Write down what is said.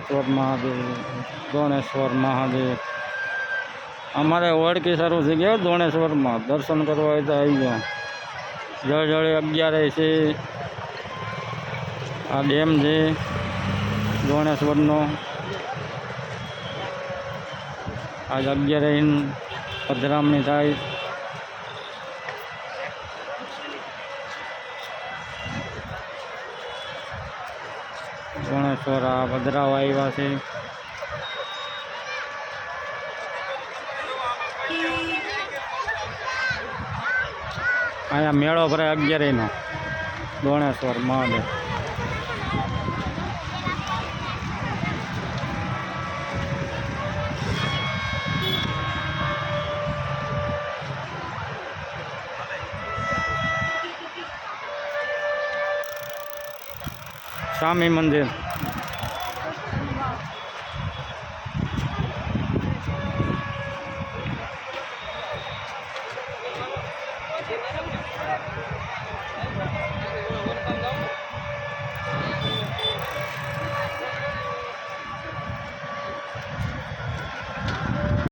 સ્વર મહાદેવ, દોણેશ્વર મહાદેવ. અમારે ઓળખી શરૂ થઈ ગયો દોણેશ્વરમાં. દર્શન કરવા હોય તો આવી ગયો. જળજળી 11 છે. આ ડેમ છે દોણેશ્વરનો. આજ 11 પધરામણી થાય. દોણેશ્વર આ પધરાવા આવ્યા છે. અહીંયા મેળો ભરાય 11નો દોણેશ્વર મહાદેવ. સ્વામી મંદિર.